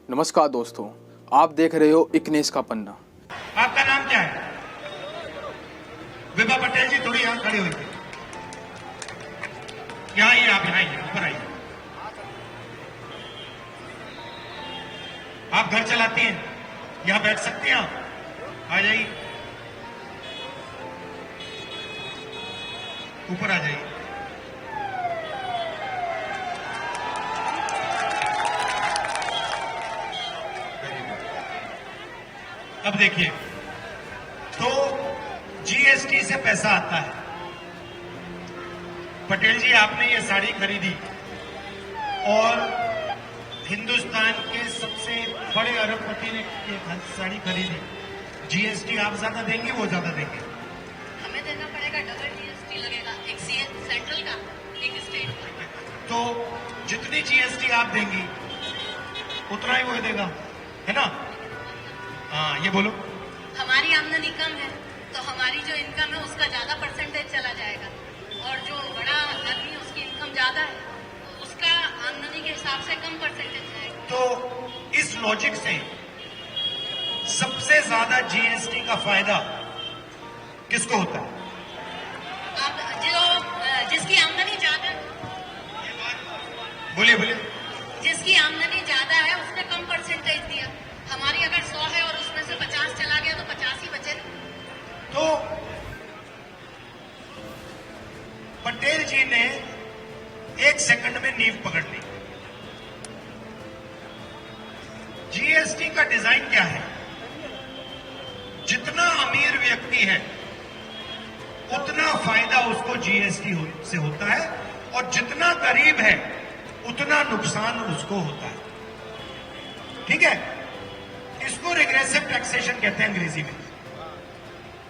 नमस्कार दोस्तों, आप देख रहे हो इकनेस का पन्ना। आपका नाम क्या है? विभा पटेल जी थोड़ी यहां खड़ी हुई थी। यहाँ आइए, आप यहाँ आइए, ऊपर आइए। आप घर चलाती हैं, यहां बैठ सकती हैं आप? आ जाइए, ऊपर आ जाइए। अब देखिए, तो जीएसटी से पैसा आता है। पटेल जी, आपने ये साड़ी खरीदी और हिंदुस्तान के सबसे बड़े अरबपति ने ये साड़ी खरीदी, जीएसटी आप ज्यादा देंगे, वो ज्यादा देंगे? हमें देना पड़ेगा, डबल जीएसटी लगेगा, एक सेंट्रल का, एक स्टेट का। तो जितनी जीएसटी आप देंगी उतना ही वो देगा, है ना? हाँ, ये बोलो। हमारी आमदनी कम है तो हमारी जो इनकम है उसका ज्यादा परसेंटेज चला जाएगा, और जो बड़ा आदमी है उसकी इनकम ज्यादा है तो उसका आमदनी के हिसाब से कम परसेंटेज जाएगा। तो इस लॉजिक से सबसे ज्यादा जीएसटी का फायदा किसको होता है? अब जिसकी आमदनी ज्यादा, बोलिए बोलिए। जिसकी आमदनी ज्यादा है उसने कम परसेंटेज दिया। हमारी अगर 100 है और उसमें से 50 चला गया तो 50 ही बचे। तो पटेल जी ने 1 सेकंड में नींव पकड़ ली। जीएसटी का डिजाइन क्या है? जितना अमीर व्यक्ति है उतना फायदा उसको जीएसटी से होता है, और जितना गरीब है उतना नुकसान उसको होता है। ठीक है? इसको रिग्रेसिव टैक्सेशन कहते हैं अंग्रेजी में।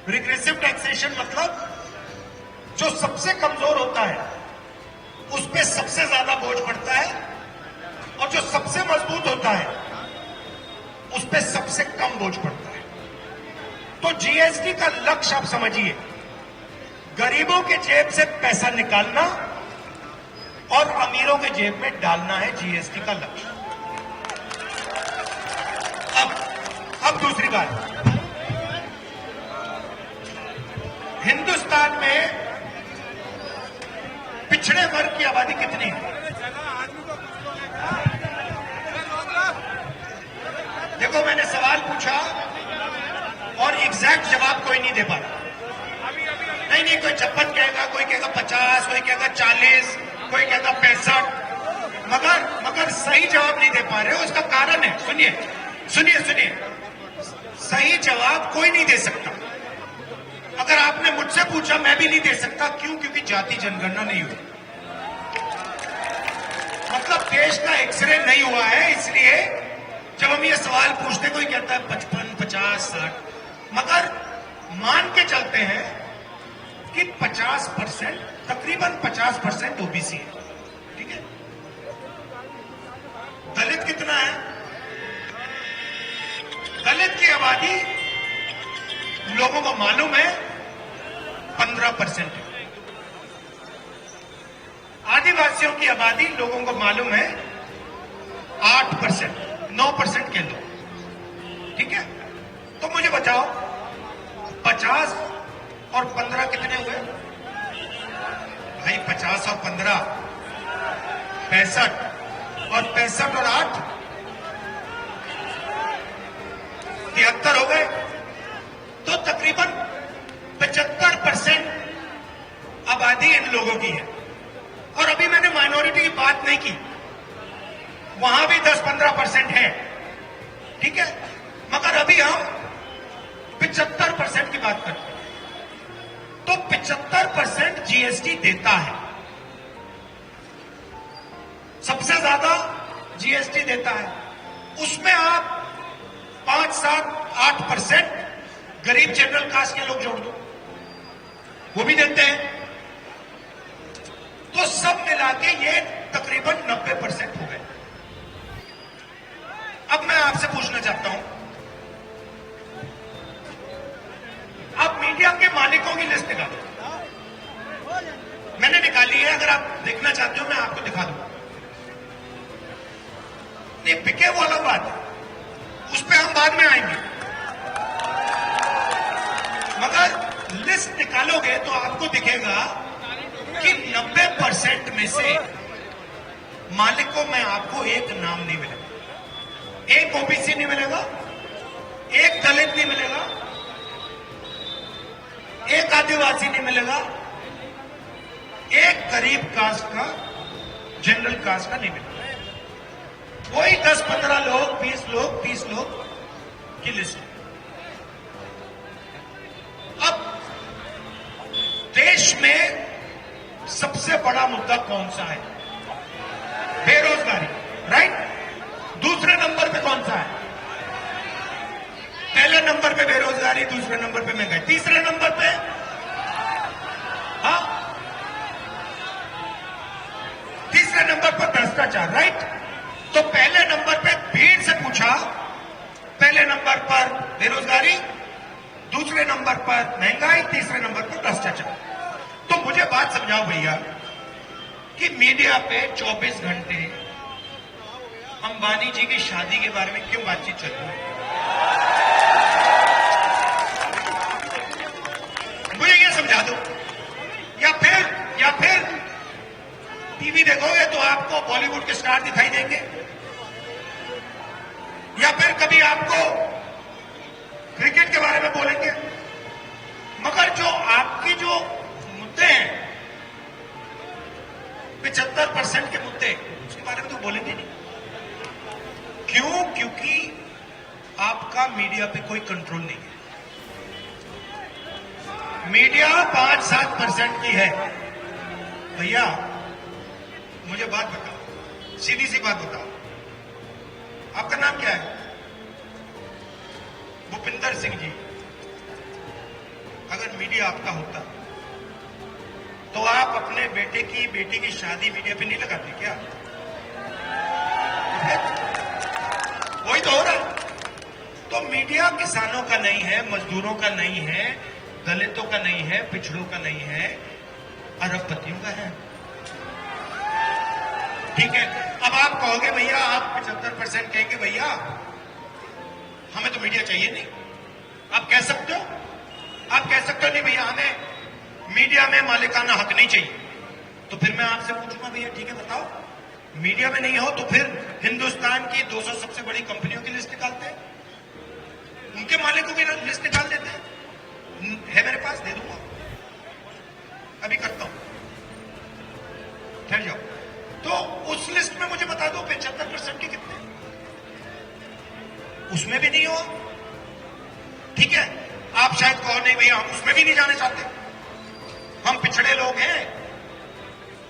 रिग्रेसिव टैक्सेशन मतलब जो सबसे कमजोर होता है उस पे सबसे ज्यादा बोझ पड़ता है, और जो सबसे मजबूत होता है उस पे सबसे कम बोझ पड़ता है। तो जीएसटी का लक्ष्य आप समझिए, गरीबों के जेब से पैसा निकालना और अमीरों के जेब में डालना है जीएसटी का लक्ष्य। अब दूसरी बात, हिंदुस्तान में पिछड़े वर्ग की आबादी कितनी है? देखो, मैंने सवाल पूछा और एग्जैक्ट जवाब कोई नहीं दे पा रहा। नहीं, कोई 56 कहेगा, कोई कहेगा 50, कोई कहेगा 40, कोई कहेगा 65, मगर सही जवाब नहीं दे पा रहे हो। उसका कारण है, सुनिए, सही जवाब कोई नहीं दे सकता। अगर आपने मुझसे पूछा, मैं भी नहीं दे सकता। क्यों? क्योंकि जाति जनगणना नहीं हुई, मतलब देश का एक्सरे नहीं हुआ है। इसलिए जब हम ये सवाल पूछते, कोई कहता है 55, 50, 60, मगर मान के चलते हैं कि 50%, तकरीबन 50% ओबीसी है। ठीक है? दलित कितना है? दलित की आबादी लोगों को मालूम है 15% है। आदिवासियों की आबादी लोगों को मालूम है 8%, 9% के लोग। ठीक है? तो मुझे बताओ, 50 और 15 कितने हुए भाई? 50 और 15 65, और 65 और 8 73 हो गए। तो तकरीबन 75% आबादी इन लोगों की है। और अभी मैंने माइनॉरिटी की बात नहीं की, वहां भी 10-15% है। ठीक है? मगर अभी हम 75% की बात करते हैं। तो 75% जीएसटी देता है, सबसे ज्यादा जीएसटी देता है। उसमें आप 5, 7, 8% गरीब जनरल कास्ट के लोग जोड़ दो, वो भी देते हैं। तो सब मिला के ये तकरीबन 90% हो गए। अब मैं आपसे पूछना चाहता हूं, आप मीडिया के मालिकों की लिस्ट निकालो। मैंने निकाली है, अगर आप देखना चाहते हो मैं आपको दिखा दूं। नहीं बिके वो अलग बात है, उस पर हम बाद में आएंगे। मगर लिस्ट निकालोगे तो आपको दिखेगा कि 90% में से मालिकों में आपको एक नाम नहीं मिलेगा, एक ओबीसी नहीं मिलेगा, एक दलित नहीं मिलेगा, एक आदिवासी नहीं मिलेगा, एक गरीब कास्ट का, जनरल कास्ट का नहीं मिलेगा। वही 10-15 लोग, 20 लोग, 30 लोग की लिस्ट। अब देश में सबसे बड़ा मुद्दा कौन सा है? बेरोजगारी, राइट? दूसरे नंबर पे कौन सा है? पहले नंबर पे बेरोजगारी, दूसरे नंबर पे महंगाई, तीसरे नंबर पे हाँ, तीसरे नंबर पर भ्रष्टाचार, राइट? तो पहले नंबर पे भीड़ से पूछा, पहले नंबर पर बेरोजगारी, दूसरे नंबर पर महंगाई, तीसरे नंबर पर भ्रष्टाचार। तो मुझे बात समझाओ भैया कि मीडिया पे 24 घंटे अंबानी जी की शादी के बारे में क्यों बातचीत चल रही है? मुझे ये समझा दो। या फिर टीवी देखोगे तो आपको बॉलीवुड के स्टार दिखाई देंगे, या फिर कभी आपको क्रिकेट के बारे में बोलेंगे, मगर जो आपकी जो मुद्दे हैं 75% के मुद्दे, उसके बारे में तो बोलेंगे नहीं। क्यों? क्योंकि आपका मीडिया पे कोई कंट्रोल नहीं है। मीडिया 5-7% की है। भैया मुझे बात बताओ, सीधी सी बात बताओ, आपका नाम क्या है? भूपिंदर सिंह जी। अगर मीडिया आपका होता तो आप अपने बेटी की शादी मीडिया पे नहीं लगाते क्या? वही तो हो रहा है। तो मीडिया किसानों का नहीं है, मजदूरों का नहीं है, दलितों का नहीं है, पिछड़ों का नहीं है, अरबपतियों का है। ठीक है, अब आप कहोगे भैया, आप 75% कहेंगे भैया हमें तो मीडिया चाहिए नहीं। आप कह सकते हो, नहीं भैया हमें मीडिया में मालिकाना हक नहीं चाहिए। तो फिर मैं आपसे पूछूंगा भैया ठीक है बताओ, मीडिया में नहीं हो तो फिर हिंदुस्तान की 200 सबसे बड़ी कंपनियों की लिस्ट निकालते हैं, उनके मालिकों की लिस्ट निकाल देते हैं। है मेरे पास, दे दूंगा, अभी करता हूं, ठहर जाओ। तो उस लिस्ट में मुझे बता दो 75% के कितने, उसमें भी नहीं हो। ठीक है, आप शायद कहो नहीं भैया हम उसमें भी नहीं जाने चाहते, हम पिछड़े लोग हैं,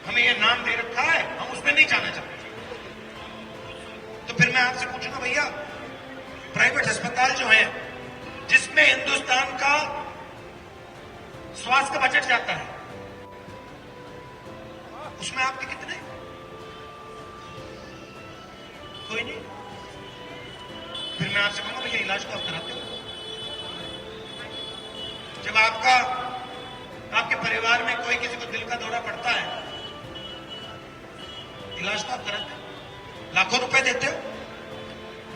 हमें ये नाम दे रखा है, हम उसमें नहीं जाना चाहते। तो फिर मैं आपसे पूछूंगा भैया प्राइवेट अस्पताल जो है जिसमें हिंदुस्तान का स्वास्थ्य का बजट जाता है, उसमें आपके कितने? कोई नहीं। फिर मैं आपसे कहूंगा भैया इलाज तो आप कराते हो, जब आपके परिवार में कोई किसी को दिल का दौरा पड़ता है, इलाज तो आप कराते हो, लाखों रुपए देते हो,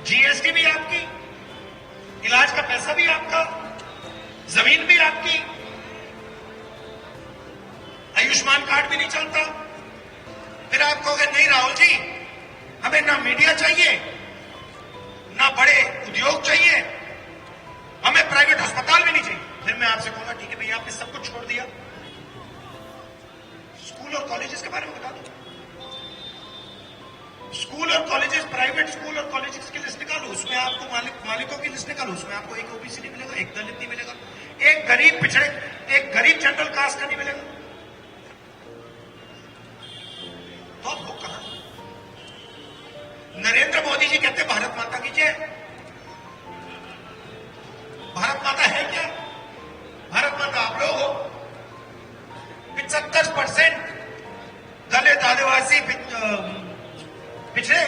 जीएसटी भी आपकी, इलाज का पैसा भी आपका, जमीन भी आपकी, आयुष्मान कार्ड भी नहीं चलता। फिर आप कहोगे नहीं राहुल जी हमें ना मीडिया चाहिए, ना बड़े उद्योग चाहिए, हमें प्राइवेट अस्पताल भी नहीं चाहिए। फिर मैं आपसे कहूंगा ठीक है भैया आपने सब कुछ छोड़ दिया, स्कूल और कॉलेजेस के बारे में बता दो। स्कूल और कॉलेजेस, प्राइवेट स्कूल और कॉलेजेस की लिस्ट निकालो, उसमें आपको मालिकों की लिस्ट निकालो, उसमें आपको एक ओबीसी नहीं मिलेगा, एक दलित नहीं मिलेगा, एक गरीब पिछड़े, एक गरीब जनरल कास्ट का नहीं मिलेगा। तो अब वो कहां? नरेंद्र मोदी जी कहते भारत माता की जय। भारत माता है क्या? भारत माता आप लोग हो। 75% दलित, आदिवासी, पिछड़े।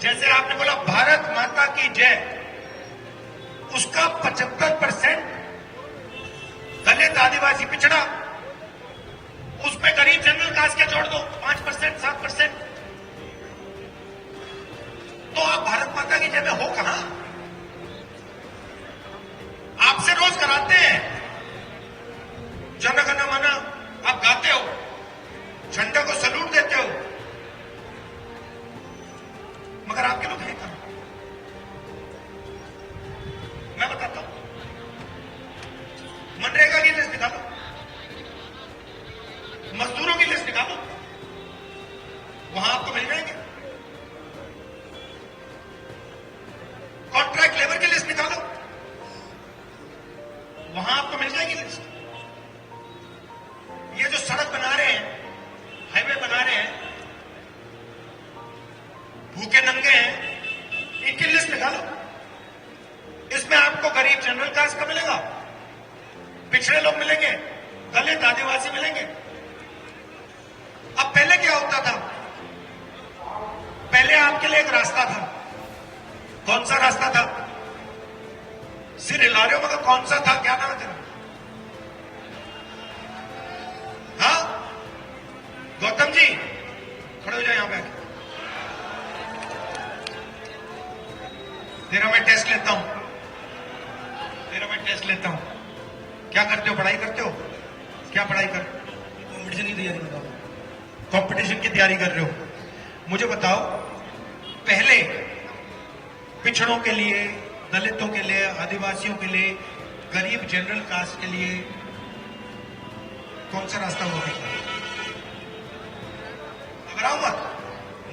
जैसे आपने बोला भारत माता की जय, उसका 75% दलित, आदिवासी, पिछड़ा, उसमें गरीब जनरल कास्ट क्या जोड़ दो 5%, 7%। तो आप भारत माता की जय में हो कहां? आपसे रोज कराते हैं, जन गण मन आप गाते हो, झंडे को सलूट देते हो, मगर आपके लोग हैं कहां? मैं बताता हूं, मनरेगा की लिस्ट निकालो, मजदूरों की लिस्ट निकालो, वहां आपको मिल जाएंगे। कॉन्ट्रैक्ट लेबर की लिस्ट निकालो, वहां आपको मिल जाएगी लिस्ट। ये जो सड़क बना रहे हैं, हाईवे बना रहे हैं, भूखे नंगे हैं, इनकी लिस्ट निकालो। इसमें आपको गरीब जनरल कास्ट का मिलेगा, पिछड़े लोग मिलेंगे, दलित आदिवासी मिलेंगे। अब पहले क्या होता था? पहले आपके लिए एक रास्ता था। कौन सा रास्ता था? सिर हिला रहे हो मगर कौन सा था? क्या नाम है तेरा? हाँ गौतम जी, खड़े हो जाए यहां पे। तेरा मैं टेस्ट लेता हूं, तेरा मैं टेस्ट लेता हूं। क्या करते हो? पढ़ाई करते हो? क्या पढ़ाई कर? कॉम्पिटिशन की तैयारी कर रहे हो? कॉम्पिटिशन की तैयारी कर रहे हो? मुझे बताओ, पहले पिछड़ों के लिए, दलितों के लिए, आदिवासियों के लिए, गरीब जनरल कास्ट के लिए कौन सा रास्ता हुआ करता? घबराओ मत,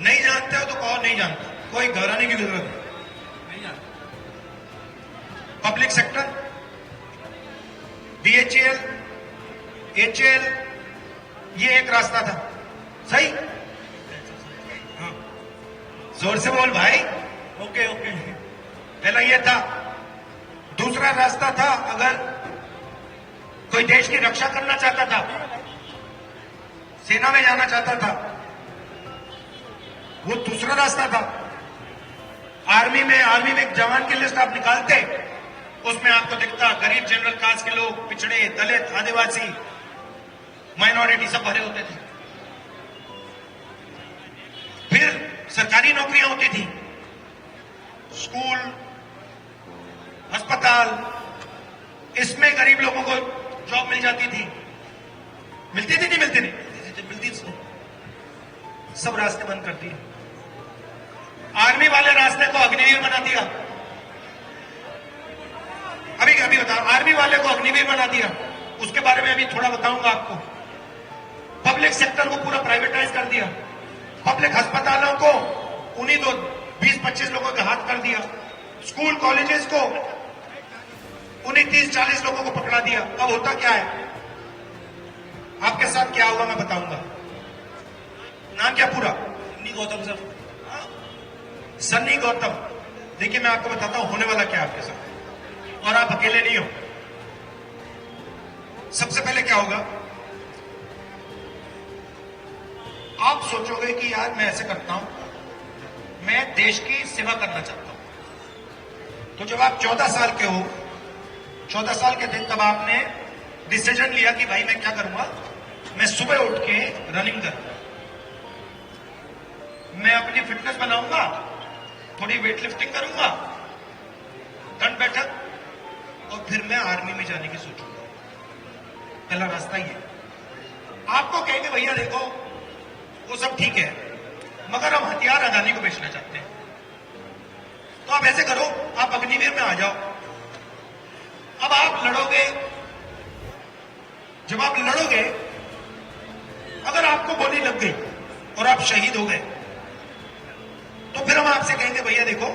नहीं जानते हो तो कहो नहीं जानता, कोई घबराने की जरूरत नहीं जानता। पब्लिक सेक्टर, बीएचईएल, एचएल, ये एक रास्ता था, सही? हाँ। जोर से बोल भाई। ओके ओके, पहला ये था। दूसरा रास्ता था, अगर कोई देश की रक्षा करना चाहता था, सेना में जाना चाहता था, वो दूसरा रास्ता था। आर्मी में एक जवान की लिस्ट आप निकालते, उसमें आपको दिखता गरीब जनरल कास्ट के लोग, पिछड़े, दलित, आदिवासी, माइनॉरिटी सब भरे होते थे। फिर सरकारी नौकरियां होती थी, स्कूल, अस्पताल, इसमें गरीब लोगों को जॉब मिल जाती थी। मिलती थी नहीं मिलती? नहीं मिलती थी। सब रास्ते बंद कर दिए। आर्मी वाले रास्ते को अग्निवीर बना दिया। अभी बताओ, आर्मी वाले को अग्निवीर बना दिया। उसके बारे में अभी थोड़ा बताऊंगा आपको। पब्लिक सेक्टर को पूरा प्राइवेटाइज कर दिया। पब्लिक अस्पतालों को उन्हीं 20-25 लोगों के हाथ कर दिया। स्कूल कॉलेजेस को उन्हीं 30-40 लोगों को पकड़ा दिया। अब होता क्या है? आपके साथ क्या होगा मैं बताऊंगा। नाम क्या पूरा? सन्नी गौतम सर। सन्नी गौतम। देखिए मैं आपको बताता हूं होने वाला क्या है आपके साथ, और आप अकेले नहीं हो। सबसे पहले क्या होगा, आप सोचोगे कि यार मैं ऐसे करता हूं, मैं देश की सेवा करना चाहता हूं। तो जब आप 14 साल के हो, 14 साल के थे, तब आपने डिसीजन लिया कि भाई मैं क्या करूंगा, मैं सुबह उठ के रनिंग करूंगा, मैं अपनी फिटनेस बनाऊंगा, थोड़ी वेट लिफ्टिंग करूंगा, दंड बैठक, और फिर मैं आर्मी में जाने की सोचूंगा। पहला रास्ता ही है। आपको कहेंगे भैया देखो वो सब ठीक है, मगर हम हथियार अदानी को बेचना चाहते हैं। तो आप ऐसे करो, आप अग्निवीर में आ जाओ। अब आप लड़ोगे, जब आप लड़ोगे, अगर आपको गोली लग गई और आप शहीद हो गए, तो फिर हम आपसे कहेंगे भैया देखो,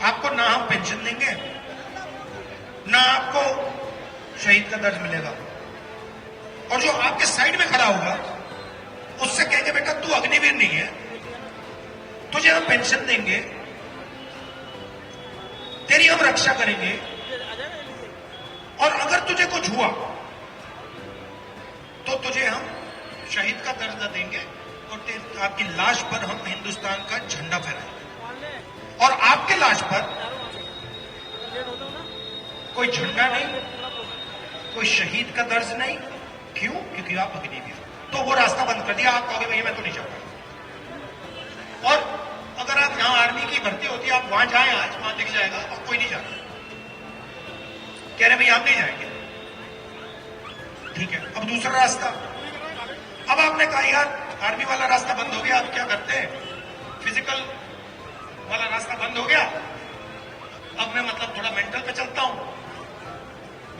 आपको ना हम पेंशन देंगे, ना आपको शहीद का दर्ज मिलेगा, और जो आपके साइड में खड़ा होगा उससे कहेंगे बेटा तू अग्निवीर नहीं है, तुझे हम पेंशन देंगे, तेरी हम रक्षा करेंगे, और अगर तुझे कुछ हुआ तो तुझे हम शहीद का दर्जा देंगे, और आपकी लाश पर हम हिंदुस्तान का झंडा फहराएंगे। और आपके लाश पर कोई झंडा नहीं, कोई शहीद का दर्ज नहीं। क्यों? क्योंकि आप अग्निवीर। तो वो रास्ता बंद कर दिया। आप कहोगे भैया मैं तो नहीं चाहता। और अगर आप यहां आर्मी की वहां जाए, आज वहां दिख जाएगा, और कोई नहीं जाता। कह रहे भैया हम नहीं जाएंगे। ठीक है, अब दूसरा रास्ता। अब आपने कहा यार आर्मी वाला रास्ता बंद हो गया, अब क्या करते हैं, फिजिकल वाला रास्ता बंद हो गया, अब मैं मतलब थोड़ा मेंटल पे चलता हूं,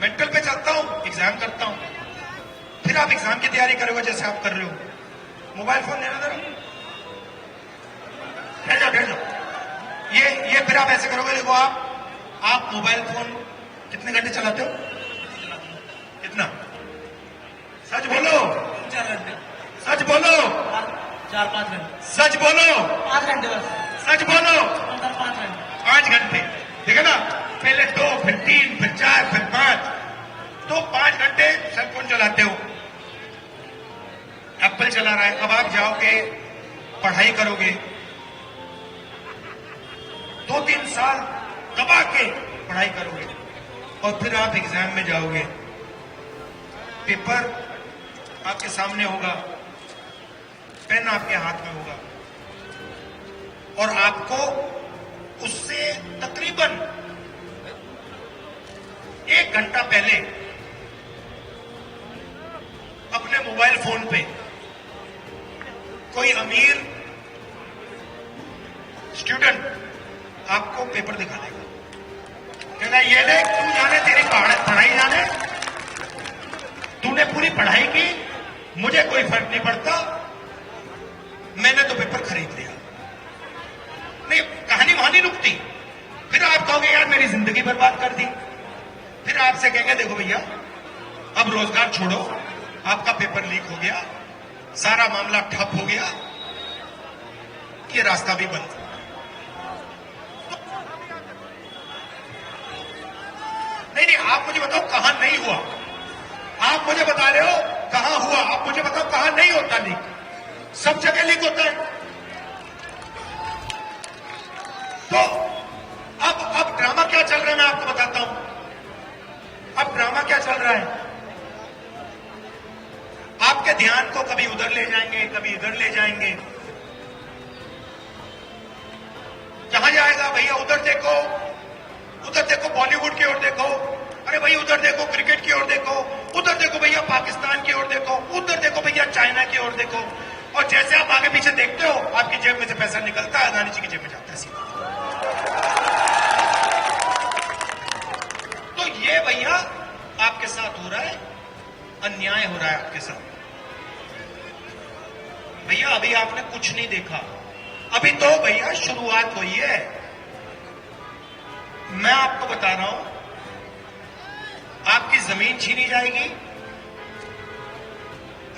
मेंटल पे चलता हूं, एग्जाम करता हूं। फिर आप एग्जाम की तैयारी करोगे जैसे आप कर रहे हो, मोबाइल फोन लेना जरा, ठहर जाओ। ये फिर आप ऐसे करोगे, देखो आप मोबाइल फोन कितने घंटे चलाते हो? कितना? सच बोलो, 4 घंटे, सच बोलो, 4-5 घंटे, सच बोलो, 5 घंटे बस, सच बोलो। अंदर 5 घंटे। 5 घंटे, ठीक है ना? पहले 2, फिर 3, फिर 4, फिर 5, तो 5 घंटे सेलफोन चलाते हो। एप्पल चला रहा है, अब आप जाओगे पढ़ाई करोगे, 2-3 साल दबा के पढ़ाई करोगे, और फिर आप एग्जाम में जाओगे, पेपर आपके सामने होगा, पेन आपके हाथ में होगा, और आपको उससे तकरीबन 1 घंटा पहले अपने मोबाइल फोन पे कोई अमीर स्टूडेंट आपको पेपर दिखा देगा, कहना ये देख तू जाने तेरी पढ़ाई जाने, तूने पूरी पढ़ाई की, मुझे कोई फर्क नहीं पड़ता, मैंने तो पेपर खरीद लिया। नहीं, कहानी वहां नहीं रुकती। फिर आप कहोगे यार मेरी जिंदगी बर्बाद कर दी। फिर आपसे कहेंगे देखो भैया अब रोजगार छोड़ो, आपका पेपर लीक हो गया, सारा मामला ठप हो गया, ये रास्ता भी बंद। नहीं, आप मुझे बताओ कहां नहीं हुआ, आप मुझे बता रहे हो कहां हुआ, आप मुझे बताओ कहां नहीं होता लीक। सब जगह लीक होता है। तो अब ड्रामा क्या चल रहा है मैं आपको बताता हूं। अब ड्रामा क्या चल रहा है, आपके ध्यान को कभी उधर ले जाएंगे, कभी इधर ले जाएंगे। जहां जाएगा भैया उधर देखो, उधर देखो बॉलीवुड की ओर देखो, अरे भाई उधर देखो क्रिकेट की ओर देखो, उधर देखो भैया पाकिस्तान की ओर देखो, उधर देखो भैया चाइना की ओर देखो, और जैसे आप आगे पीछे देखते हो आपकी जेब में से पैसा निकलता है, अदानी जी की जेब में जाता है सीधा। तो ये भैया आपके साथ हो रहा है, अन्याय हो रहा है आपके साथ। भैया अभी आपने कुछ नहीं देखा, अभी तो भैया शुरुआत हुई है। मैं आपको बता रहा हूं, आपकी जमीन छीनी जाएगी,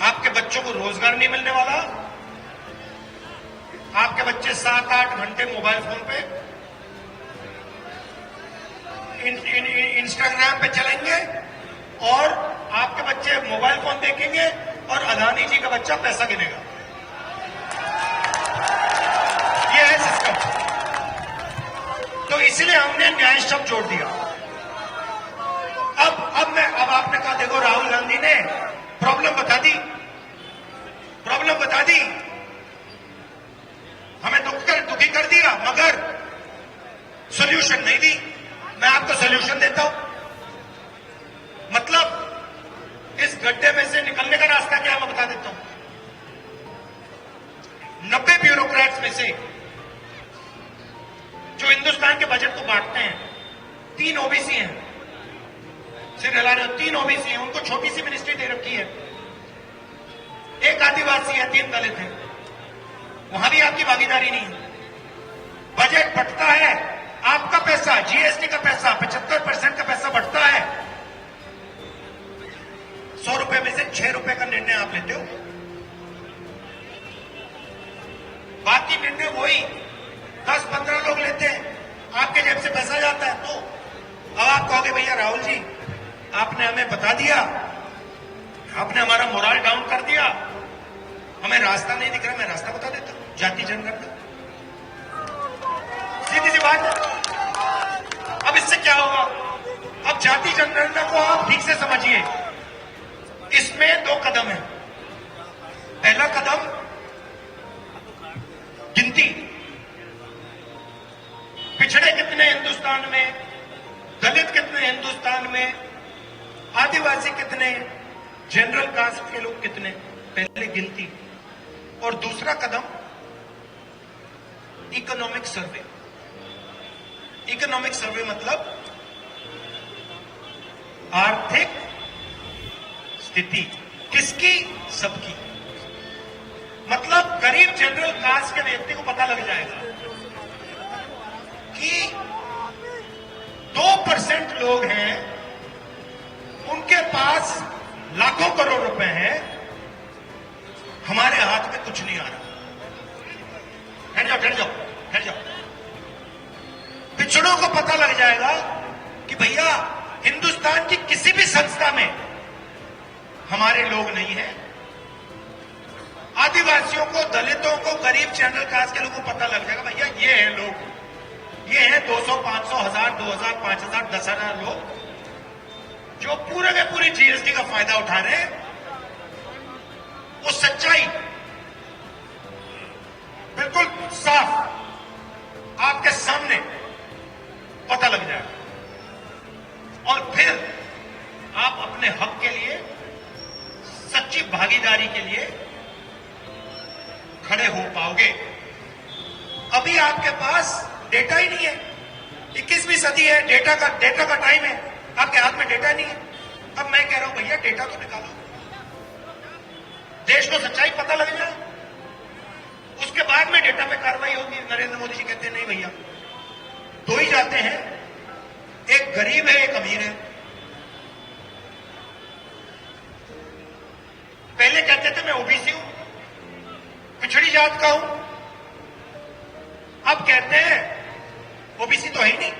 आपके बच्चों को रोजगार नहीं मिलने वाला, आपके बच्चे 7-8 घंटे मोबाइल फोन पे इंस्टाग्राम पे चलेंगे, और आपके बच्चे मोबाइल फोन देखेंगे, और अदानी जी का बच्चा पैसा गिनेगा। ये है सिस्टम। तो इसलिए हमने न्याय शब्द जोड़ दिया। अब आपने कहा देखो राहुल गांधी ने प्रॉब्लम बता दी, प्रॉब्लम बता दी, हमें दुखी कर दिया, मगर सॉल्यूशन नहीं दी। मैं आपको सॉल्यूशन देता हूं, मतलब इस गड्ढे में से निकलने का रास्ता क्या है मैं बता देता हूं। 90 ब्यूरोक्रेट्स में से जो हिंदुस्तान के बजट को बांटते हैं, 3 ओबीसी हैं, सिर हिला रहे हो, 3 ओबीसी हैं, उनको छोटी सी मिनिस्ट्री दे रखी है, 1 आदिवासी है, 3 दलित है, वहां भी आपकी भागीदारी नहीं है। बजट बढ़ता है, आपका पैसा, जीएसटी का पैसा, 75% का पैसा बढ़ता है, 100 रुपए में से 6 रुपए का निर्णय आप लेते हो, बाकी निर्णय वही 10-15 लोग लेते हैं, आपके जेब से पैसा जाता है। तो अब आप कहोगे भैया राहुल जी आपने हमें बता दिया, आपने हमारा मोरल डाउन कर दिया, हमें रास्ता नहीं दिख रहा, मैं रास्ता बता देता हूं, जाति जनगणना, सीधी सी बात है। अब इससे क्या होगा, अब जाति जनगणना को आप ठीक से समझिए, इसमें 2 कदम है। पहला कदम गिनती, पिछड़े कितने हिंदुस्तान में, दलित कितने हिंदुस्तान में, आदिवासी कितने, जनरल कास्ट के लोग कितने, पहले गिनती। और दूसरा कदम इकोनॉमिक सर्वे। इकोनॉमिक सर्वे मतलब आर्थिक स्थिति किसकी, सबकी। मतलब गरीब जनरल कास्ट के व्यक्ति को पता लग जाएगा कि 2% लोग हैं, उनके पास लाखों करोड़ रुपए हैं, हमारे हाथ में कुछ नहीं आ रहा। ठहर जाओ, ठहर जाओ, ठहर जाओ। पिछड़ों को पता लग जाएगा कि भैया हिंदुस्तान की किसी भी संस्था में हमारे लोग नहीं हैं। आदिवासियों को, दलितों को, गरीब जनरल कास्ट के लोगों को पता लग जाएगा भैया ये हैं लोग, ये हैं 200, 500, 1000, 2000, 5000, 10,000 लोग जो पूरे के पूरी जीएसटी का फायदा उठा रहे हैं। वो सच्चाई बिल्कुल साफ आपके सामने पता लग जाएगा और फिर आप अपने हक के लिए, सच्ची भागीदारी के लिए खड़े हो पाओगे। अभी आपके पास डेटा ही नहीं है। 21वीं सदी है, डेटा का टाइम है, आपके हाथ में डेटा नहीं है। अब मैं कह रहा हूं भैया डेटा तो निकालो, देश को सच्चाई पता लग जाए, उसके बाद में डेटा पे कार्रवाई होगी। नरेंद्र मोदी जी कहते हैं नहीं भैया, दो ही जाते हैं, एक गरीब है, एक अमीर है। पहले कहते थे मैं ओबीसी हूं, पिछड़ी जात का हूं, अब कहते हैं ओबीसी तो है ही नहीं,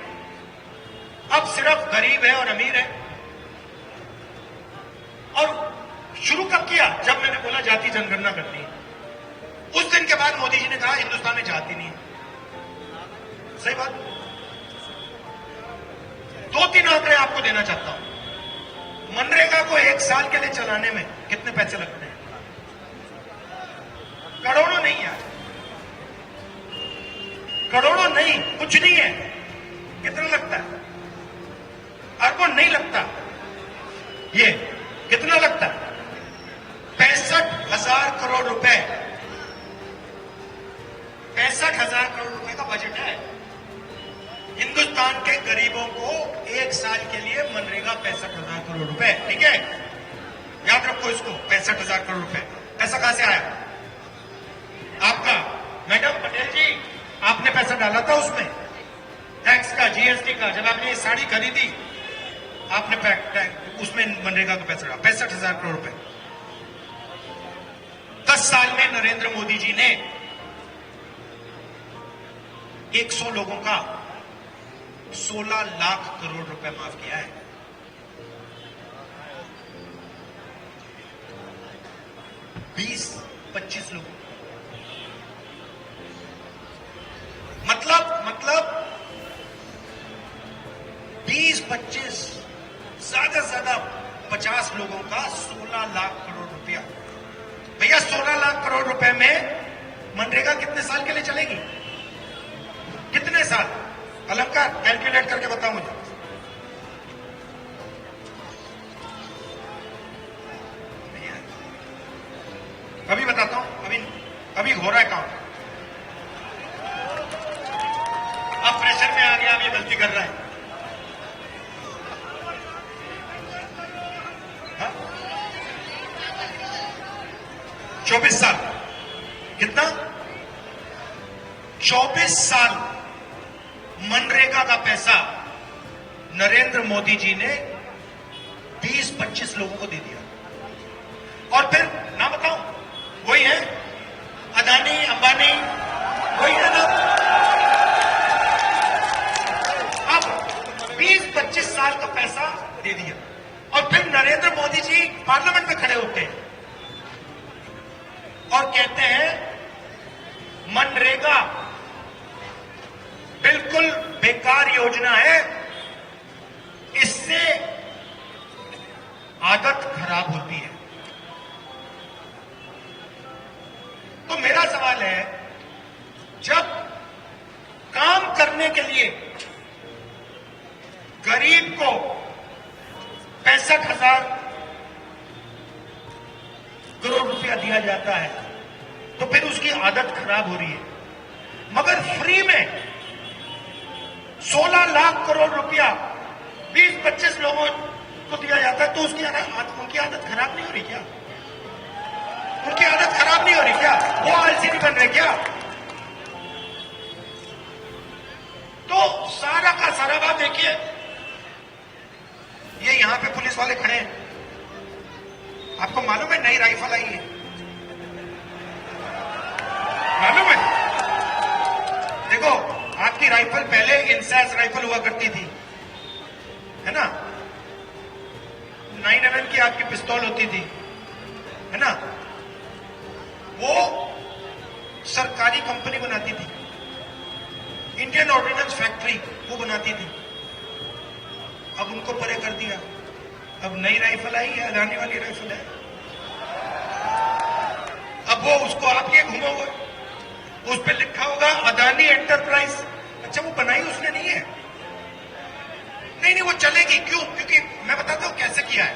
अब सिर्फ गरीब है और अमीर है। और शुरू कब किया? जब मैंने बोला जाति जनगणना करनी है। उस दिन के बाद मोदी जी ने कहा हिंदुस्तान में जाति नहीं है। सही बात। 2-3 आंकड़े आपको देना चाहता हूं। मनरेगा को 1 साल के लिए चलाने में कितने पैसे लगते हैं? करोड़ों नहीं यार, करोड़ों नहीं, कुछ नहीं है। कितना लगता है? अरबों नहीं लगता। ये कितना लगता है? 65,000 करोड़ रुपए। 65,000 करोड़ रुपए का बजट है। हिंदुस्तान के गरीबों को 1 साल के लिए मनरेगा 65,000 करोड़ रुपए, ठीक है? याद रखो इसको, 65,000 करोड़ रुपए। पैसा कहां से आया? आपका। मैडम पटेल जी, आपने पैसा डाला था उसमें, टैक्स का, जीएसटी का। जब आपने ये साड़ी खरीदी, आपने उसमें मनरेगा का पैसा डाला, 65,000 करोड़ रुपए। 10 साल में नरेंद्र मोदी जी ने 100 लोगों का 16 लाख करोड़ रुपए माफ किया है। बीस 25 लोगों, मतलब 20-25, ज्यादा से ज्यादा 50 लोगों का 16 लाख करोड़ रुपया। भैया 16 लाख करोड़ रुपए में मनरेगा कितने साल के लिए चलेगी? कितने साल? अलंकार कैलकुलेट करके बताओ मुझे। अभी बताता हूं, अभी हो रहा है काम। अब प्रेशर में आ गया, अब ये गलती कर रहा है। हाँ? 24 साल। कितना? 24 साल मनरेगा का पैसा नरेंद्र मोदी जी ने 20-25 लोगों को दे दिया। और फिर ना बताओ, वही है अदानी, अंबानी, वही है ना। अब 20-25 साल का पैसा दे दिया और फिर नरेंद्र मोदी जी पार्लियामेंट में खड़े होते हैं और कहते हैं मनरेगा बिल्कुल बेकार योजना है, इससे आदत खराब होती है। तो मेरा सवाल है, जब काम करने करने के लिए गरीब को 65,000 करोड़ रुपया दिया जाता है तो फिर उसकी आदत खराब हो रही है। मगर फ्री में 16 लाख करोड़ रुपया 20-25 लोगों को दिया जाता है तो उनकी आदत खराब नहीं हो रही क्या? उनकी आदत खराब नहीं हो रही क्या? वो आलसी नहीं बन रहे क्या? तो सारा का सारा बात देखिए, ये यहां पे पुलिस वाले खड़े हैं, आपको मालूम है नई राइफल आई है? मालूम है? देखो, आपकी राइफल पहले इंसास राइफल हुआ करती थी, है ना? 9mm की आपकी पिस्तौल होती थी, है ना? वो सरकारी कंपनी बनाती थी, इंडियन ऑर्डिनेंस फैक्ट्री वो बनाती थी। अब उनको परे कर दिया, अब नई राइफल आई है, अदानी वाली राइफल है। अब वो उसको आप ये घुमाओगे, उस पर लिखा होगा अदानी एंटरप्राइज। अच्छा, वो बनाई उसने नहीं है? नहीं, वो चलेगी। क्यों? क्योंकि मैं बताता हूं कैसे किया है,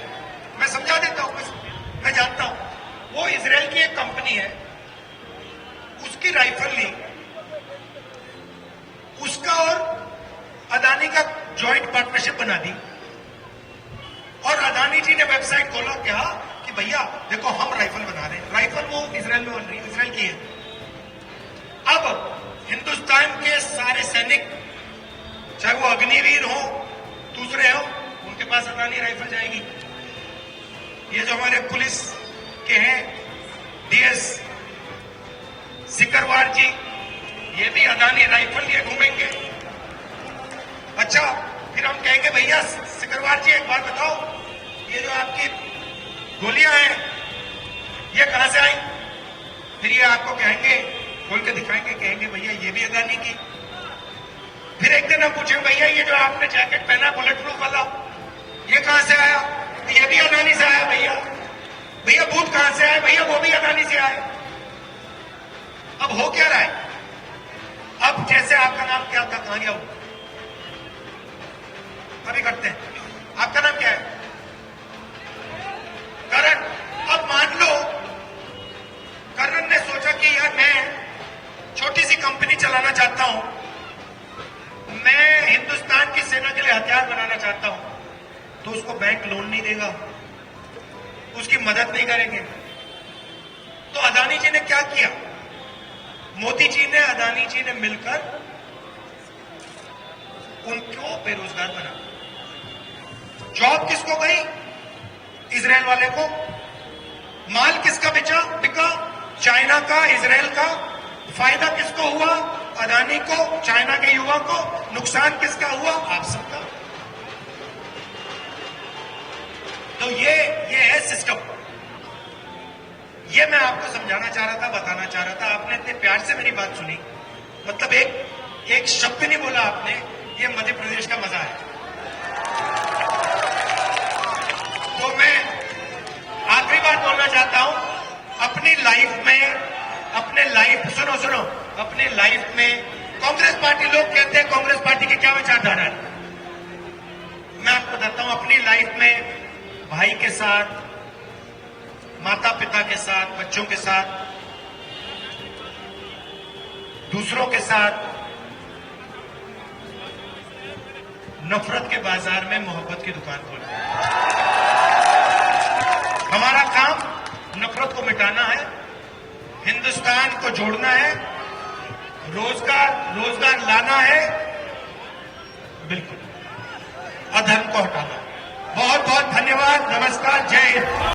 मैं समझा देता हूं, मैं जानता हूं। वो इजराइल की एक कंपनी है, उसकी राइफल ली, उसका और अदानी का जॉइंट पार्टनरशिप बना दी, और अदानी जी ने वेबसाइट खोला, कहा कि भैया देखो हम राइफल बना रहे हैं। राइफल वो इजराइल में बन रही है, इजराइल की है। अब हिंदुस्तान के सारे सैनिक, चाहे वो अग्निवीर हो, दूसरे हो, उनके पास अदानी राइफल जाएगी। ये जो हमारे पुलिस के हैं डीएस सिकरवार जी, ये भी अदानी राइफल लिए घूमेंगे। अच्छा, फिर हम कहेंगे भैया सिकरवार जी एक बात बताओ, ये जो आपकी गोलियां हैं ये कहां से आई? फिर ये आपको कहेंगे, खोल के दिखाएंगे, कहेंगे भैया ये भी अदानी की। फिर एक दिन हम पूछेंगे भैया ये जो आपने जैकेट पहना बुलेट प्रूफ वाला, ये कहां से आया? ये भी अदानी से आया। भैया भैया बूट कहां से आए? भैया वो भी अदानी से आए। अब हो क्या रहा है? अब जैसे आपका नाम क्या था, कहां गया वो? अभी करते हैं। आपका नाम क्या है? करण। अब मान लो करण ने सोचा कि यार मैं छोटी सी कंपनी चलाना चाहता हूं, मैं हिंदुस्तान की सेना के लिए हथियार बनाना चाहता हूं, तो उसको बैंक लोन नहीं देगा, उसकी मदद नहीं करेंगे। तो अदानी जी ने क्या किया? मोदी जी ने, अदानी जी ने मिलकर उनको बेरोजगार बना। जॉब किसको गई? इजराइल वाले को। माल किसका बिका? चाइना का, इजराइल का। फायदा किसको हुआ? अदानी को, चाइना के युवा को। नुकसान किसका हुआ? आप सबका। तो ये है सिस्टम। ये मैं आपको समझाना चाह रहा था, बताना चाह रहा था। आपने इतने प्यार से मेरी बात सुनी, मतलब एक शब्द नहीं बोला आपने। ये मध्य प्रदेश का मजा है। तो मैं आखिरी बात बोलना चाहता हूं, अपनी लाइफ में, सुनो, अपने लाइफ में कांग्रेस पार्टी, लोग कहते हैं कांग्रेस पार्टी की क्या विचारधारा है। मैं आपको बताता हूं, अपनी लाइफ में भाई के साथ, माता पिता के साथ, बच्चों के साथ, दूसरों के साथ नफरत के बाजार में मोहब्बत की दुकान खोलना है। हमारा काम नफरत को मिटाना है, हिंदुस्तान को जोड़ना है, रोजगार लाना है, बिल्कुल, अधर्म को हटाना। बहुत बहुत धन्यवाद। नमस्कार, जय हिंद।